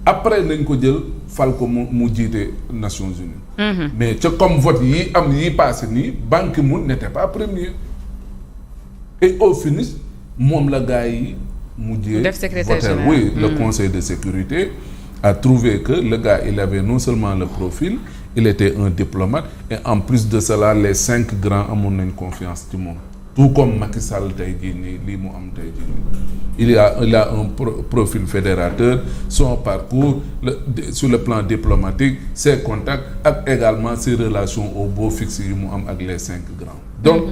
après nañ ko jël fal ko mu jiite Nations Unies. mais ca comme vote yi am yi passé nii Ban Ki-moon n'était pas premier et au finish moom la gars yi mujjee voter oui le Conseil de sécurité a trouvé que le gars il avait non seulement le profil il était un diplomate et en plus de cela les 5 grands amoon nañ confiance ci moom tout comme Macky Sall tey jii nii lii mu am tey jii nii il a un profil fédérateur son parcours sur le plan diplomatique ses contacts ak également ses relations au beau fixe yi mu am ak les 5 grands donc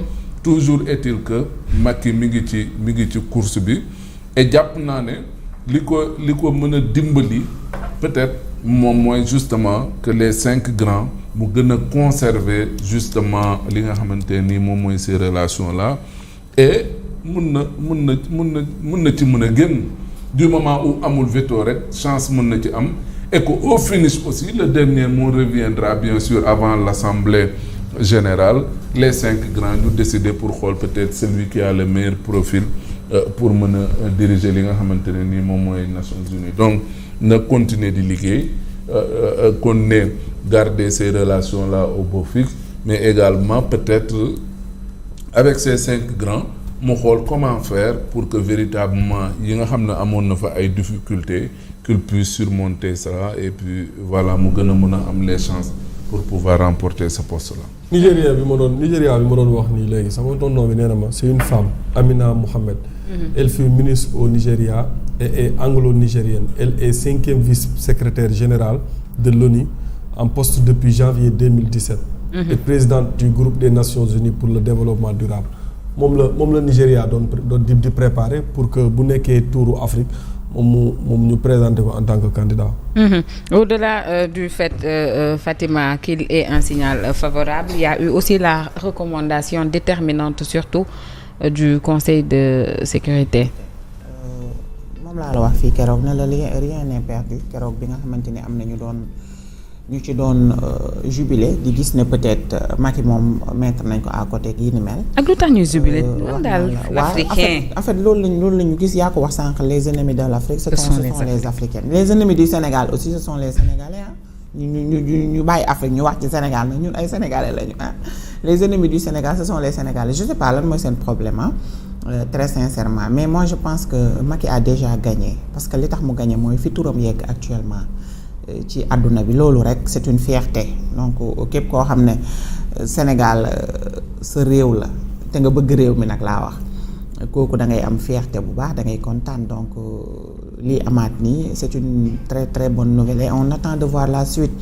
toujours est-il que Macky mi ngi ci course bi et jàpp naa ne li ko mën a dimbali peut-être moom mooy justement que les 5 grands mu gën a conserver justement li nga xamante nii moom mooy ces relations là et mun na ci mën a génn du moment où amul veto rek chance mën na ci am et que au finish aussi le dernier mot reviendra bien sûr avant l'assemblée générale les 5 grands ñu décider pour xool peut-être celui qui a le meilleur profil pour mën a diriger li nga xamante ne nii moom mooy Nations Unies donc na continuer di liggéey continuer garder ces relations là au beau fixe mais également peut-être avec ces 5 grands mu xool comment faire pour que véritablement yi nga xam ne amoon na fa ay difficultés qu'il puisse surmonter ça et puis voilà mu gën a mën a am les chances pour pouvoir remporter ce poste-là. Nigéria bi ma doon wax nii léegi sama tonton bi nee na ma c'est une femme Amina Mohamed. Elle fut ministre au Nigeria et est anglo-nigérienne. Elle est 5e vice-secrétaire générale de l'ONU en poste depuis janvier 2017. Et présidente du groupe des Nations Unies pour le développement durable. moom la Nigéria doon di préparer pour que bu nekkee tuuru Afrique moom ñu présenter ko en tant que candidat. Au-delà du fait Fatima qu'il est un signal favorable, il y a eu aussi la recommandation déterminante surtout du Conseil de sécurité. moom laa la wax fii keroog ne la rien n'est perdu keroog bi nga xamante ni am na ñu ci doon jubilé di gis ne peut-être Macky moom mettre nañ ko à côté yi ni mel. ak lu tax ñuy jubilé loolu daal l'Africain. en fait loolu lañu gis yaa ko wax sànq les ennemis de l'Afrique ce sont les Africains. les ennemis du Sénégal aussi ce sont les Sénégalais ah ñu bàyyi Afrique ñu wax ci Sénégal nag ñun ay Sénégalais lañu ah les ennemis du Sénégal ce sont les Sénégalais je sais pas lan mooy seen problème très sincèrement mais moi je pense que Macky a déjà gagné parce que li tax mu gagné mooy fi turam yegg actuellement. ci àdduna bi loolu rek c'est une fierté donc képp koo xam ne Sénégal sa réew la te nga bëgg réew mi nag laa wax kooku da ngay am fierté bu baax da ngay kontaan donc lii amaat nii c'est une très très bonne nouvelle et on attend de voir la suite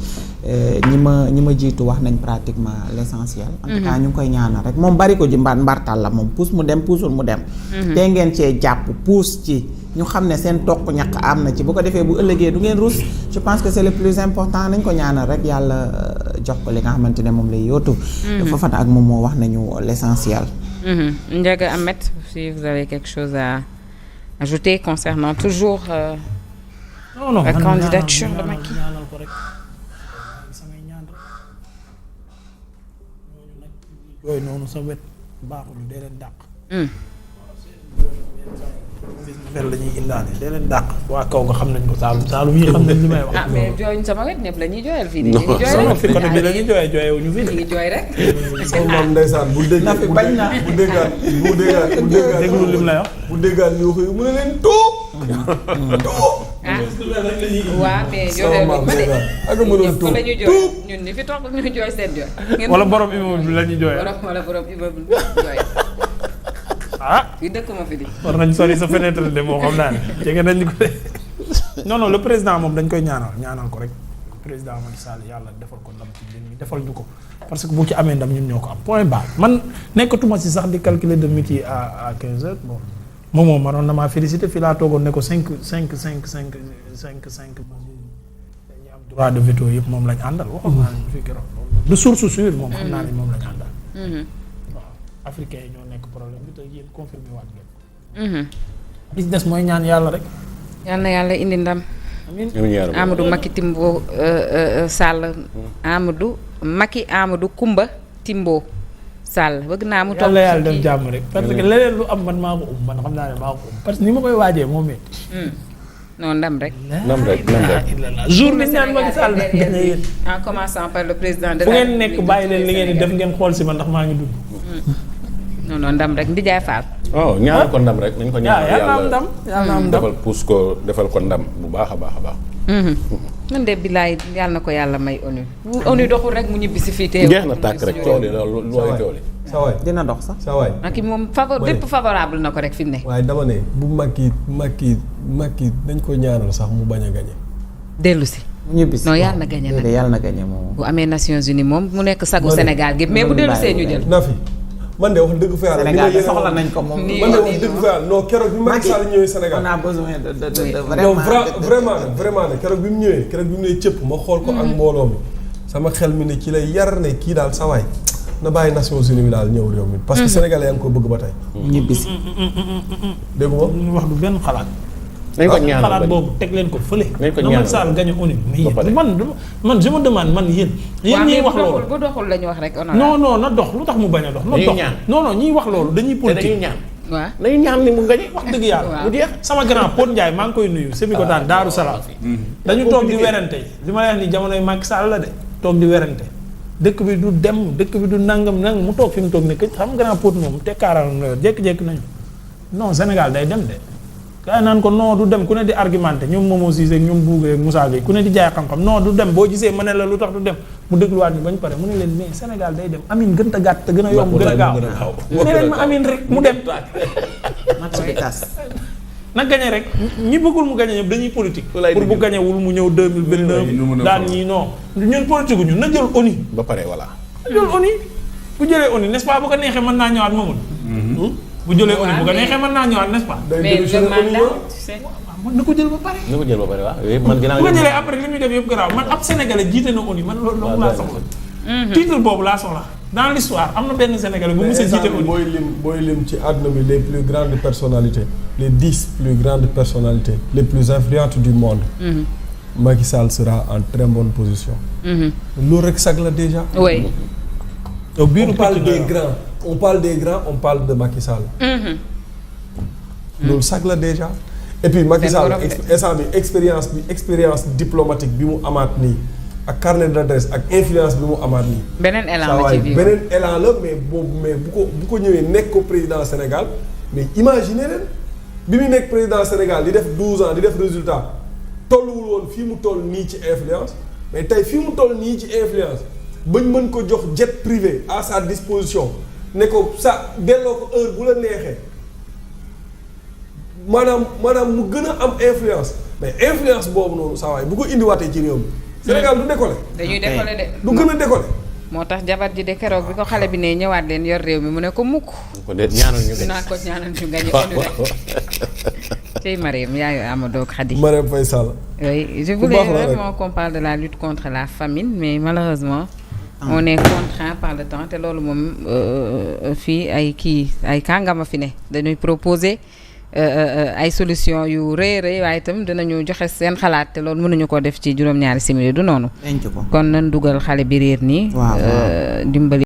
ñi ma jiitu wax nañ pratiquement l'essentiel. En tout cas ñu ngi koy ñaanal rek moom bari ko ji mbartal la moom puus mu dem puusul mu dem. te ngeen cee jàpp puus ci. ñu xam ne seen toq ñaq am na ci bu ko defee bu ëllëgee du ngeen rus je pense que c'est le plus important nañ ko ñaanal rek yàlla jox ko li nga xamante ne moom lay yóotu. foofa ak moom moo wax nañu l'essentiel. Ndiaga Ahmed, si vous avez quelque chose à ajouter concernant toujours la candidature de Macky. yooyu noonu sa wet baaxul dee leen dàq. mel la ñuy indaale dee leen dàq waa kaw nga xam nañ ko Saalum yi xam nañ li may wax. ah mais jooyuñ sama wet ñëpp la ñuy jooyal fii. ñu ngi jooy rek fi côté bi la ñuy jooyee wu ñu fi. ñu ngi jooy rek. moom ndeysaan bu déggaan déglu lim lay wax. bu déggaan ñu xëy mu ne leen tuub. waaw mais jooyal ma de. ak mu doon tuub la ñuy jooy ñun ñi fi toog ñu jooy seen jooy. wala borom immeuble la ñuy jooyee. wala borom immeuble jooy. fii dëkk ma fi di. war nañ sori sa fenêtre de moo xam naa ne jege nañ ko de non le président moom dañ koy ñaanal ko rek président Macky Sall yàlla defal ko ndam ci mbir mi defal ñu ko parce que bu ci amee ndam ñun ñoo ko am point barre man nekkatuma si sax di calculer de midi à 15 heures bon moom maroon na maa félicité fii laa toogoon ne ko 5 dañuy am droit de veto yëpp moom lañ àndal waxoon naa ne fii keroog de source sûre moom xam naa ne moom lañ àndal. africains yi ñoo nekk problème bi te yéen confirmé waat ngeen. li ci des mooy ñaan yàlla rek. yal na yàlla indi ndam. Amadou Macky Timbo Sall. Amadou Kumba Timbo Sall bëgg naa mu toog. yàlla def jàmm rek parce que leneen lu am man maa ko man xam naa ne maa ko parce que ni ma koy waajee moo métti. non ndam rek. jour bi ñaan Macky Sall gagné yéen. en commençant par le président de fu ngeen nekk bàyyi leen li ngeen di def ngeen xool si ma ndax maa ngi dund. non ndam rek Ndiaye Fall. waaw ñaanal ko ndam rek nañ ko ñaanal yàlla am ndam yàlla am ndam defal puus ko defal ko ndam bu baax a baax a baax. man de bilaay yàlla na ko yàlla may ONU. bu ONU doxul rek mu ñibbi si fii teew. jeex na tàkk rek coow li loolu looy coow li. sa waay dina dox sax. sa waay ak moom lépp favorable na ko rek fi mu ne. waaye dama ne bu Macky dañ ko ñaanal sax mu bañ a gagné. dellu si. ñibbi si non yàlla na gagné nag yàlla na gagné moom. bu amee Nations Unies moom mu nekk sagu Sénégal gi mais bu dellu see ñu jël. na fi man de wax dëgg fa yàlla. Sénégal de soxla nañ ko moom. man de wax dëgg fa yàlla non keroog bi Macky Sall ñëwee Sénégal. on a besoin de vraiment keroog bi mu ñëwee cëpp ma xool ko ak mbooloo mi sama xel mi ne ci lay yar ne kii daal sa waay na bàyyi Nations Unies bi daal ñëw réew mi. parce que sénégalais yaa ngi ko bëgg ba tey. ñibbisi. dégg nga ñu wax du benn xalaat. nañ ko ñaanal xalaat boobu teg leen ko fële. nañ ko na Macky Sall gagné ONU. man je me demande man yéen. yéen ñiy wax loolu bu doxul la ñu wax rek. non na dox lu tax mu bañ a dox. na dox non ñiy wax loolu dañuy politique. ñaan. waaw dañuy ñaan ni mu gagné. wax dëgg yàlla mu jeex. sama grand Pod Ndiaye maa ngi koy nuyu. Sébi ko daan Daaru Salaam. dañu toog di werante li ma wax ni jamonoy Macky Sall la de toog di werante dëkk bi du dem dëkk bi du nangam mu toog fi mu toog ne xam grand Pod moom tekkaaral na jékki-jékki nañu non Sénégal day dem de. gaa naan ko non du dem ku ne di argumenté ñoom Momo Cissé ak ñoom Bougé ak Moussa Gueye ku ne di jaay xam-xam non du dem boo gisee ma ne la lu tax du dem mu dégluwaat ñu bañ pare mu ne leen mais Sénégal day dem amin gën a gàtt te gën a yomb gën a gaaw ne leen ma amin rek mu dem match bi tas. na gañe rek ñi bëggul mu gañe ñëpp dañuy politique pour bu gañewul mu ñëw 2029 daan ñii non ñun politique ñu na jël ONU ba pare voilà. na jël ONU bu jëlee ONU n'est-ce pas bu ko neexee mën naa ñëwaat Mamadou bu jëlee ONU bu ko neexee mën naa ñëwaat n'est-ce pas mais le mandat na ko jël ba pare na ko jël ba pare waaw man ginnaaw bu ko jëlee après li muy def yëpp garaaw man ab Sénégalais jiite na ONU man loolu laa soxla titre boobu laa soxla dans l'histoire am na benn Sénégalais bu mës a jiite ONU booy lim ci àdduna bi les plus grandes personnalités les 10 plus grandes personnalités les plus influentes du monde Macky Sall sera en très bonne position loolu rek sag la déjà oui on parle des grands on parle de Macky Sall loolu sag la déjà et puis Macky Sall instant bi expérience diplomatique bi mu amaat nii ak carnet d'adresse ak influence bi mu amaat nii beneen élan la ci biir beneen élan la mais bu ko ñëwee nekk ko président Sénégal mais imaginez leen bi mu nekk président Sénégal di def 12 ans di def résultat tolluwul woon fii mu toll nii ci influence mais tey fii mu toll nii ci influence bañ mën ko jox jet privé à sa disposition ne ko sa delloo ko heure bu la neexee maanaam mu gën a am influence mais influence boobu noonu saa waay bu ko indiwaatee ci réew mi Sénégal du décoller. dañuy décoller de. du gën a décoller. moo tax jabar ji de keroog bi ko xale bi ne ñëwaat leen yor réew mi mu ne ko mukk. ko de ñaanal ñu dinaa ko ñaanal ñu gañe ONU rek. tey Mariam yaayu Amadou ak Khady. Mariam Faye Sall. oui je voulais vraiment qu'on parle de la lutte contre la famine mais malheureusement. on est contraint par le temps te loolu moom fii ay kàngama fi ne dañuy proposer. ay solution yu rëy waaye itam dinañu joxe seen xalaat te loolu mënuñu ko def ci juróom-ñaari simili du noonu. kon nan dugal xale bi réer nii. dimbali.